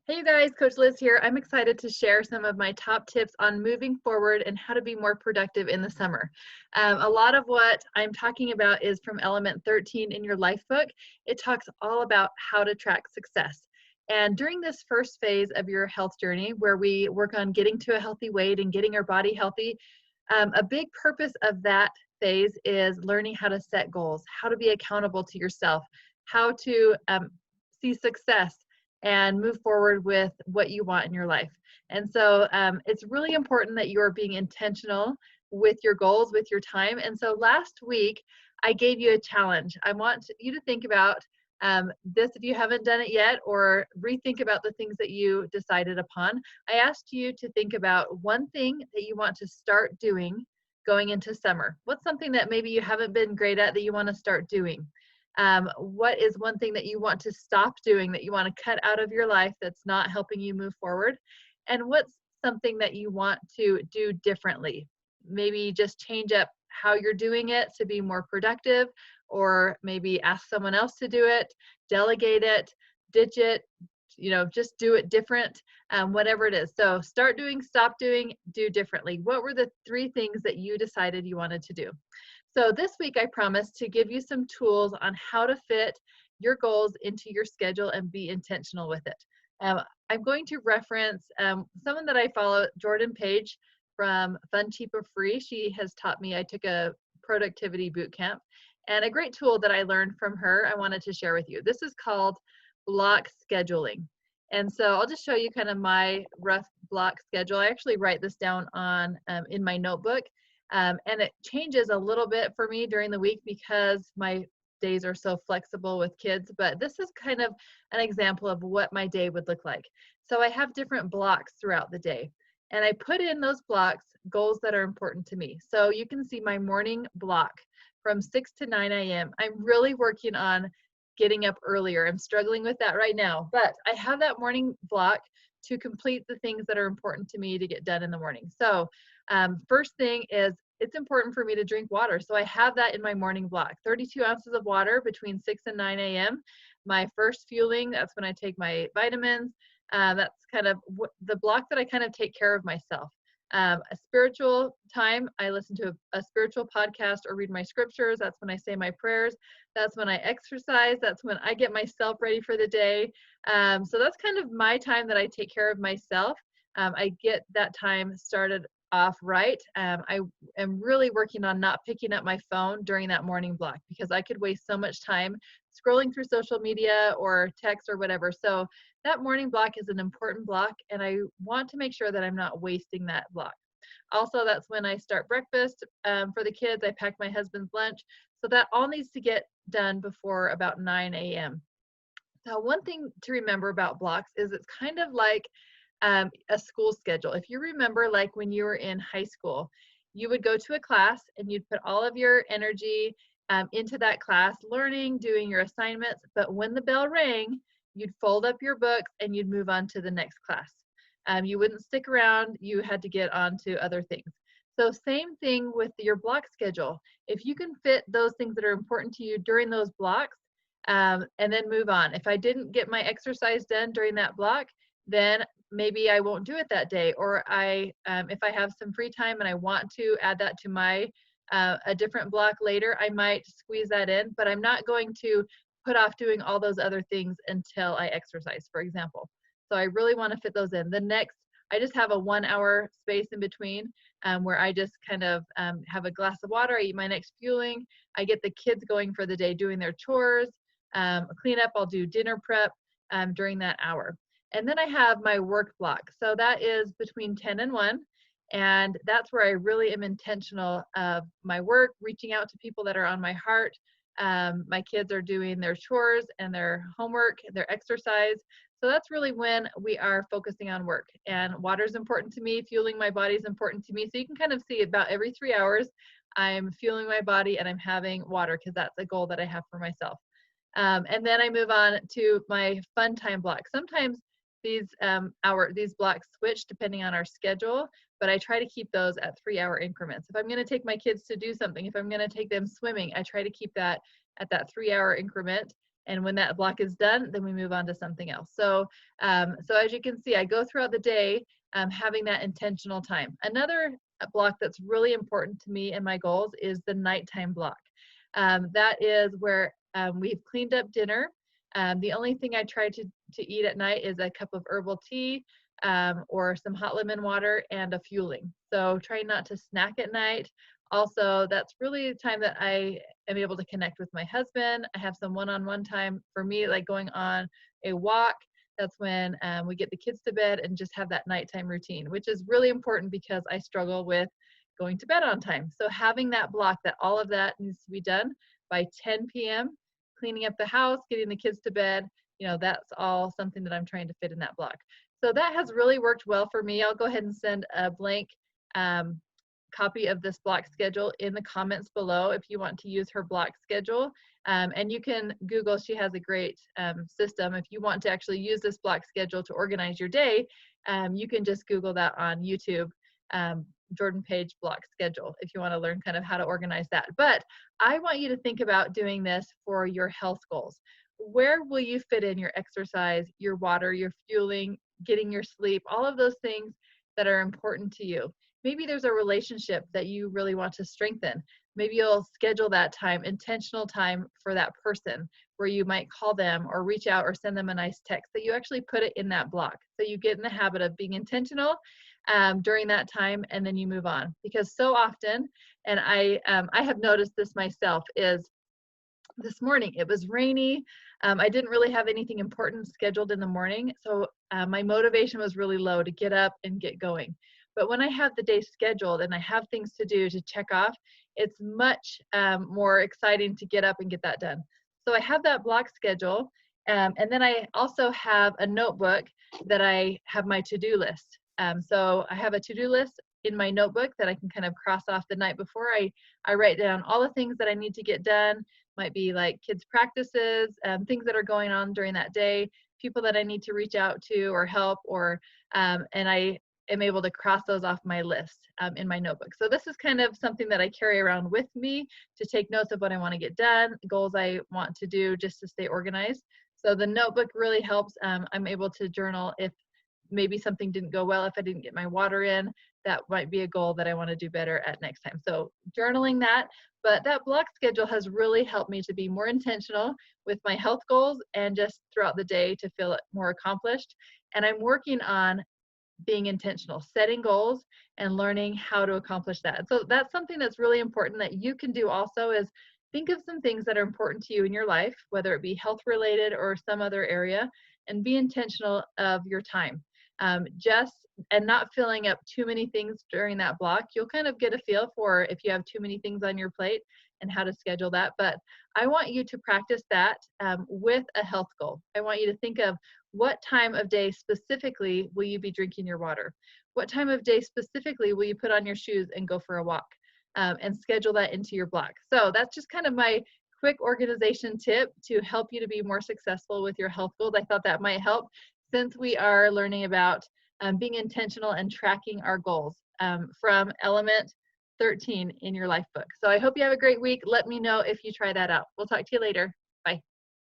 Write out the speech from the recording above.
Hey you guys, Coach Liz here. I'm excited to share some of my top tips on moving forward and how to be more productive in the summer. A lot of what I'm talking about is from element 13 in your life book. It talks all about how to track success. And during this first phase of your health journey, where we work on getting to a healthy weight and getting our body healthy, a big purpose of that phase is learning how to set goals, how to be accountable to yourself, how to see success and move forward with what you want in your life. And so it's really important that you're being intentional with your goals, with your time. And so last week, I gave you a challenge. I want you to think about this if you haven't done it yet, or rethink about the things that you decided upon. I asked you to think about one thing that you want to start doing going into summer. What's something that maybe you haven't been great at that you want to start doing? What is one thing that you want to stop doing, that you want to cut out of your life that's not helping you move forward? And what's something that you want to do differently? Maybe just change up how you're doing it to be more productive, or maybe ask someone else to do it, delegate it, ditch it, just do it different, whatever it is. So start doing, stop doing, do differently. What were the 3 things that you decided you wanted to do? So this week I promised to give you some tools on how to fit your goals into your schedule and be intentional with it. I'm going to reference someone that I follow, Jordan Page from Fun, Cheap, or Free. She has taught me, I took a productivity boot camp, and a great tool that I learned from her I wanted to share with you. This is called block scheduling. And so I'll just show you kind of my rough block schedule. I actually write this down on in my notebook. And it changes a little bit for me during the week because my days are so flexible with kids, but this is kind of an example of what my day would look like. So I have different blocks throughout the day, and I put in those blocks goals that are important to me. So you can see my morning block from 6 to 9 a.m. I'm really working on getting up earlier. I'm struggling with that right now, but I have that morning block to complete the things that are important to me to get done in the morning. So first thing is, it's important for me to drink water. So I have that in my morning block, 32 ounces of water between 6 and 9 a.m. My first fueling, that's when I take my vitamins. That's kind of the block that I kind of take care of myself. A spiritual time, I listen to a spiritual podcast or read my scriptures. That's when I say my prayers. That's when I exercise. That's when I get myself ready for the day. So that's kind of my time that I take care of myself. I get that time started off right. I am really working on not picking up my phone during that morning block, because I could waste so much time scrolling through social media or text or whatever. So that morning block is an important block, and I want to make sure that I'm not wasting that block. Also, that's when I start breakfast for the kids. I pack my husband's lunch. So that all needs to get done before about 9 a.m. Now, one thing to remember about blocks is it's kind of like a school schedule. If you remember, like when you were in high school, you would go to a class and you'd put all of your energy into that class, learning, doing your assignments. But when the bell rang, you'd fold up your books and you'd move on to the next class. You wouldn't stick around. You had to get on to other things. So same thing with your block schedule. If you can fit those things that are important to you during those blocks, and then move on. If I didn't get my exercise done during that block, then maybe I won't do it that day. Or if I have some free time and I want to add that to my a different block later, I might squeeze that in, but I'm not going to put off doing all those other things until I exercise, for example. So I really want to fit those in. I just have a 1 hour space in between where I just kind of have a glass of water. I eat my next fueling. I get the kids going for the day, doing their chores, clean up. I'll do dinner prep during that hour. And then I have my work block. So that is between 10 and 1. And that's where I really am intentional of my work, reaching out to people that are on my heart. My kids are doing their chores and their homework, their exercise. So that's really when we are focusing on work. And water is important to me. Fueling my body is important to me. So you can kind of see about every 3 hours, I'm fueling my body and I'm having water, because that's a goal that I have for myself. And then I move on to my fun time block. Sometimes these blocks switch depending on our schedule, but I try to keep those at 3 hour increments. If I'm going to take my kids to do something, if I'm going to take them swimming, I try to keep that at that 3 hour increment. And when that block is done, then we move on to something else. So, so as you can see, I go throughout the day having that intentional time. Another block that's really important to me and my goals is the nighttime block. That is where we've cleaned up dinner. The only thing I try to eat at night is a cup of herbal tea or some hot lemon water and a fueling. So try not to snack at night. Also, that's really the time that I am able to connect with my husband. I have some one-on-one time for me, like going on a walk. That's when we get the kids to bed and just have that nighttime routine, which is really important because I struggle with going to bed on time. So having that block that all of that needs to be done by 10 p.m., cleaning up the house, getting the kids to bed, you know, that's all something that I'm trying to fit in that block. So that has really worked well for me. I'll go ahead and send a blank copy of this block schedule in the comments below if you want to use her block schedule. And you can Google, she has a great system. If you want to actually use this block schedule to organize your day, you can just Google that on YouTube, Jordan Page block schedule, if you want to learn kind of how to organize that. But I want you to think about doing this for your health goals. Where will you fit in your exercise, your water, your fueling, getting your sleep, all of those things that are important to you? Maybe there's a relationship that you really want to strengthen. Maybe you'll schedule that time, intentional time for that person, where you might call them or reach out or send them a nice text, that you actually put it in that block. So you get in the habit of being intentional during that time, and then you move on. Because so often, and I have noticed this myself, is this morning it was rainy. I didn't really have anything important scheduled in the morning, so my motivation was really low to get up and get going. But when I have the day scheduled and I have things to do to check off, it's much more exciting to get up and get that done. So I have that block schedule, and then I also have a notebook that I have my to-do list. So I have a to-do list in my notebook that I can kind of cross off the night before. I write down all the things that I need to get done. Might be like kids' practices, things that are going on during that day, people that I need to reach out to or help, or and I am able to cross those off my list in my notebook. So this is kind of something that I carry around with me to take notes of what I want to get done, goals I want to do, just to stay organized. So the notebook really helps. I'm able to journal if maybe something didn't go well, if I didn't get my water in. That might be a goal that I want to do better at next time. So journaling that, but that block schedule has really helped me to be more intentional with my health goals and just throughout the day to feel more accomplished. And I'm working on being intentional, setting goals and learning how to accomplish that. So that's something that's really important that you can do also, is think of some things that are important to you in your life, whether it be health related or some other area, and be intentional of your time. And not filling up too many things during that block. You'll kind of get a feel for if you have too many things on your plate and how to schedule that. But I want you to practice that with a health goal. I want you to think of what time of day specifically will you be drinking your water? What time of day specifically will you put on your shoes and go for a walk? And schedule that into your block. So that's just kind of my quick organization tip to help you to be more successful with your health goals. I thought that might help, since we are learning about being intentional and tracking our goals from element 13 in your life book. So I hope you have a great week. Let me know if you try that out. We'll talk to you later. Bye.